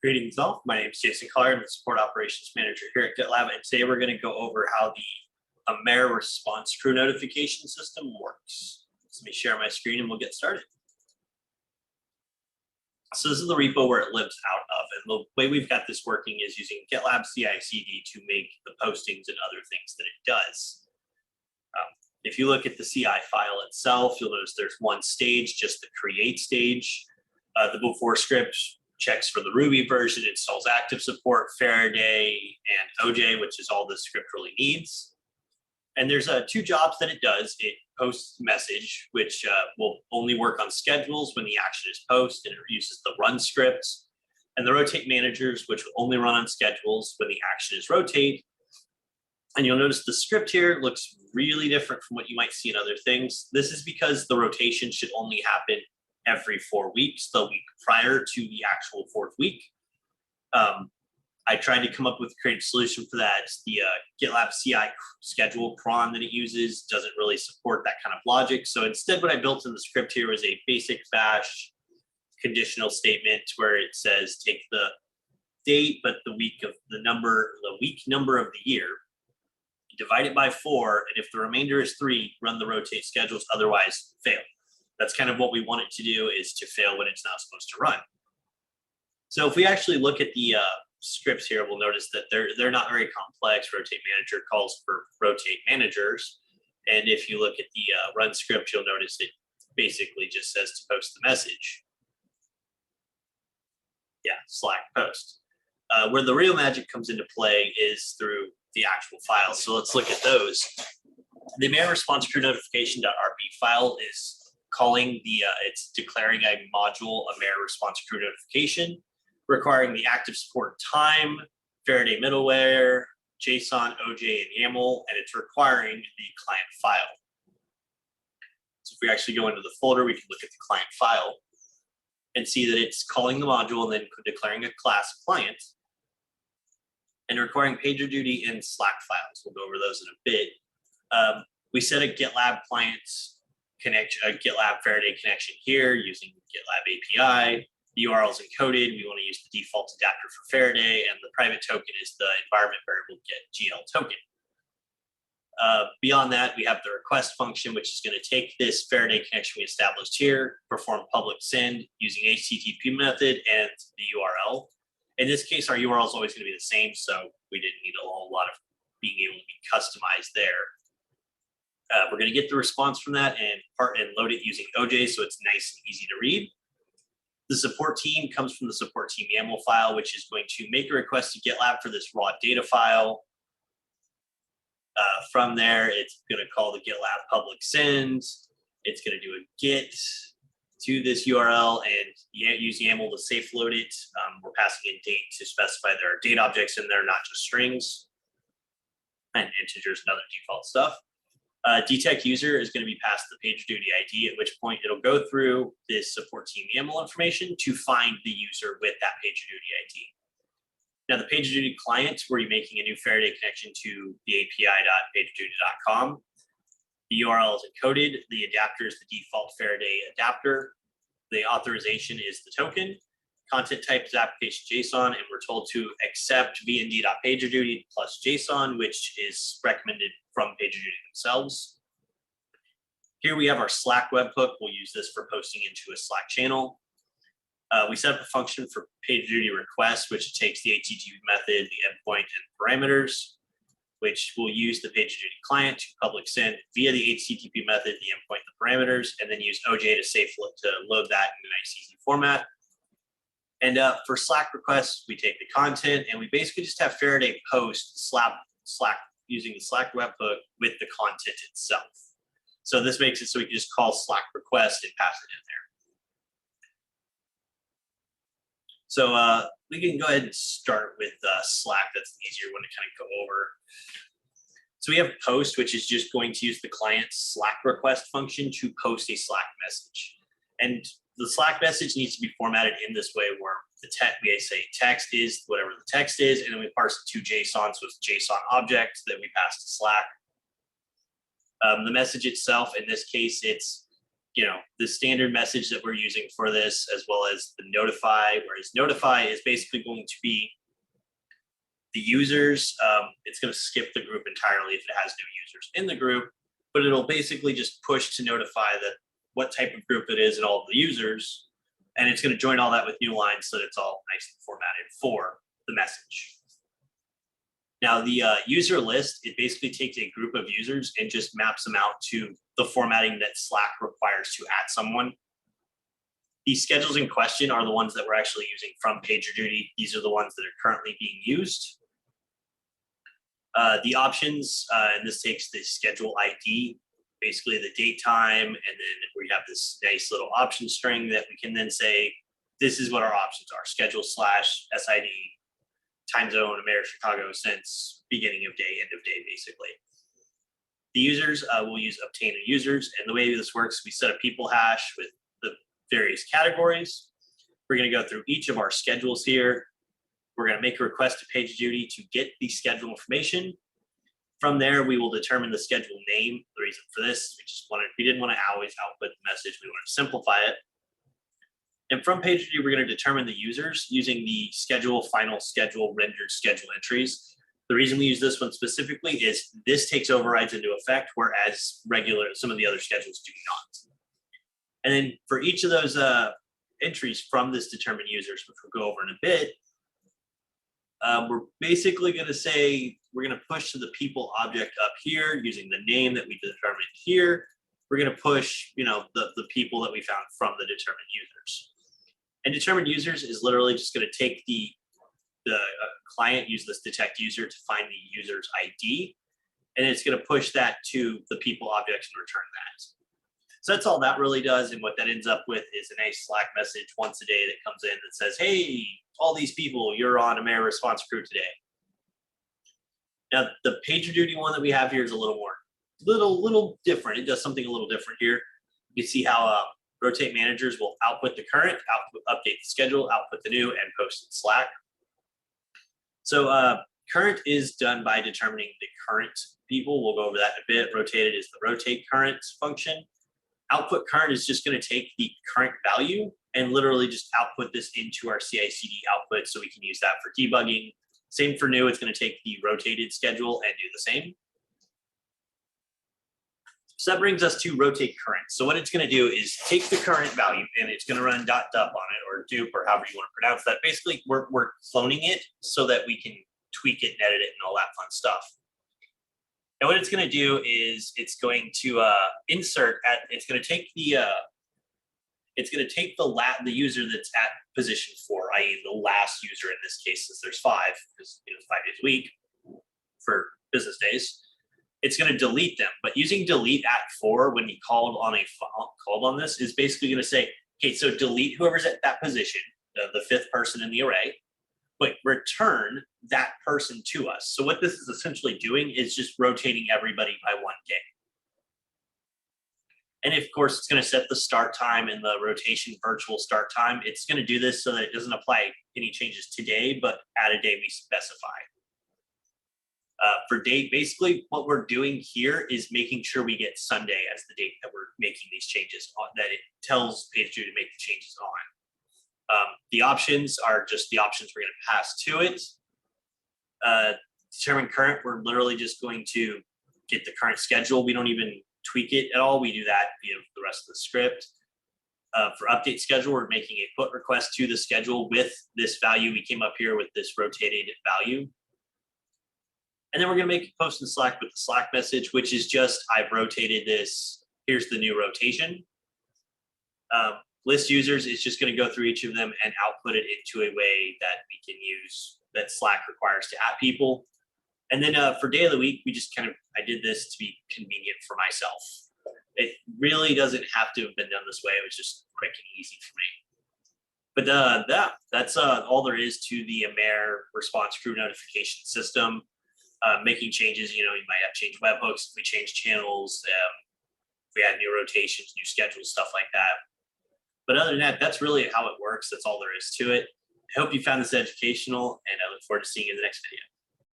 Greetings all, my name is Jason Colyer. I'm the Support Operations Manager here at GitLab, and today we're going to go over how the AMER response crew notification system works. So let me share my screen and we'll get started. So this is the repo where it lives out of, and the way we've got this working is using GitLab CI/CD to make the postings and other things that it does. If you look at the CI file itself, you'll notice there's one stage, just the create stage. The before script checks for the Ruby version, installs active support, Faraday, and OJ, which is all the script really needs. And there's two jobs that it does. It posts message, which will only work on schedules when the action is post, and it uses the run scripts. And the rotate managers, which will only run on schedules when the action is rotate. And you'll notice the script here looks really different from what you might see in other things. This is because the rotation should only happen every 4 weeks, the week prior to the actual fourth week. I tried to come up with a creative solution for that. The GitLab CI schedule cron that it uses doesn't really support that kind of logic. So instead, what I built in the script here was a basic bash conditional statement where it says take the date, but the week number of the year, divide it by 4, and if the remainder is 3, run the rotate schedules, otherwise fail. That's kind of what we want it to do, is to fail when it's not supposed to run. So if we actually look at the scripts here, we'll notice that they're not very complex. Rotate manager calls for rotate managers. And if you look at the run script, you'll notice it basically just says to post the message. Yeah, Slack post. Where the real magic comes into play is through the actual files. So let's look at those. The AMER response crew notification.rb file is calling it's declaring a module AMER response crew notification, requiring the active support time, Faraday middleware, JSON, OJ, and YAML, and it's requiring the client file. So if we actually go into the folder, we can look at the client file and see that it's calling the module and then declaring a class client and requiring PagerDuty and Slack files. We'll go over those in a bit. We set a GitLab client GitLab Faraday connection here using GitLab API. The URL is encoded. We want to use the default adapter for Faraday, and the private token is the environment variable get GL token. Beyond that, we have the request function, which is going to take this Faraday connection we established here, perform public send using HTTP method and the URL. In this case, our URL is always going to be the same, so we didn't need a whole lot of being able to be customized there. We're going to get the response from that and load it using OJ, so it's nice and easy to read. The support team comes from the support team YAML file, which is going to make a request to GitLab for this raw data file. From there, it's going to call the GitLab public send. It's going to do a git to this URL and use YAML to safe load it. We're passing in date to specify there are date objects in there, not just strings, and integers and other default stuff. Detect user is going to be passed the PagerDuty ID, at which point it'll go through this support team YAML information to find the user with that PagerDuty ID. Now, the PagerDuty client, where you're making a new Faraday connection to the api.pagerduty.com. The URL is encoded. The adapter is the default Faraday adapter. The authorization is the token. Content type is application JSON, and we're told to accept vnd.pagerduty plus JSON, which is recommended from PagerDuty themselves. Here we have our Slack webhook. We'll use this for posting into a Slack channel. We set up a function for PagerDuty request, which takes the HTTP method, the endpoint, and parameters, which will use the PagerDuty client to public send via the HTTP method, the endpoint, the parameters, and then use OJ to load that in a nice, easy format. And for Slack requests, we take the content and we basically just have Faraday post Slack using the Slack webhook with the content itself. So this makes it so we can just call Slack request and pass it in there. So we can go ahead and start with Slack. That's the easier one to kind of go over. So we have post, which is just going to use the client's Slack request function to post a Slack message. And the Slack message needs to be formatted in this way where we say text is whatever the text is, and then we parse it to JSON, so it's a JSON object that we pass to Slack. The message itself, in this case, it's the standard message that we're using for this, as well as the notify, whereas notify is basically going to be the users. It's going to skip the group entirely if it has no users in the group, but it'll basically just push to notify that what type of group it is and all of the users. And it's going to join all that with new lines so that it's all nice and formatted for the message. Now the user list, it basically takes a group of users and just maps them out to the formatting that Slack requires to add someone. These schedules in question are the ones that we're actually using from PagerDuty. These are the ones that are currently being used. The options, and this takes the schedule ID, basically the date time, and then we have this nice little option string that we can then say, this is what our options are: schedule / SID, time zone, AMER, Chicago, since beginning of day, end of day, basically. The users will use obtain users, and the way this works, we set a people hash with the various categories. We're going to go through each of our schedules here. We're going to make a request to PagerDuty to get the schedule information. From there, we will determine the schedule name. The reason for this, we didn't want to always output the message. We wanted to simplify it. And from PagerDuty, we're going to determine the users using the schedule, final schedule, rendered schedule entries. The reason we use this one specifically is this takes overrides into effect, whereas some of the other schedules do not. And then for each of those entries from this determined users, which we'll go over in a bit, we're basically going to say we're going to push to the people object up here using the name that we determined here. We're going to push, the people that we found from the determined users. And determined users is literally just going to take the client, use this detect user to find the user's ID, and it's going to push that to the people object and return that. So that's all that really does, and what that ends up with is a nice Slack message once a day that comes in that says, hey, all these people, you're on AMER response crew today. Now, the PagerDuty one that we have here is a little different. It does something a little different here. You can see how rotate managers will output the current, update the schedule, output the new, and post in Slack. So current is done by determining the current people. We'll go over that in a bit. Rotated is the rotate current function. Output current is just going to take the current value and literally just output this into our CI/CD output so we can use that for debugging. Same for new, it's going to take the rotated schedule and do the same. So that brings us to rotate current. So what it's going to do is take the current value and it's going to run .dup on it, or dupe, or however you want to pronounce that. Basically, we're cloning it so that we can tweak it and edit it and all that fun stuff. And what it's going to do is it's going to it's going to take the user that's at position 4, i.e. the last user in this case, since there's 5, because 5 days a week for business days. It's going to delete them, but using delete at 4 when he called on this is basically going to say, okay, so delete whoever's at that position, the 5th person in the array, but return that person to us. So what this is essentially doing is just rotating everybody by 1K. And of course, it's going to set the start time and the rotation virtual start time. It's going to do this so that it doesn't apply any changes today, but at a day we specify. For date, basically what we're doing here is making sure we get Sunday as the date that we're making these changes on, that it tells PagerDuty to make the changes on. The options are just the options we're going to pass to it. Determine current, we're literally just going to get the current schedule. We don't even tweak it at all. We do that via the rest of the script. For update schedule, we're making a put request to the schedule with this value. We came up here with this rotated value. And then we're going to make a post in Slack with the Slack message, which is just, I've rotated this. Here's the new rotation. List users is just going to go through each of them and output it into a way that we can use, that Slack requires to add people. And then for day of the week, I did this to be convenient for myself. It really doesn't have to have been done this way. It was just quick and easy for me. But that's all there is to the AMER response crew notification system. Making changes, you might have changed webhooks, if we change channels, if we add new rotations, new schedules, stuff like that. But other than that, that's really how it works. That's all there is to it. I hope you found this educational, and I look forward to seeing you in the next video.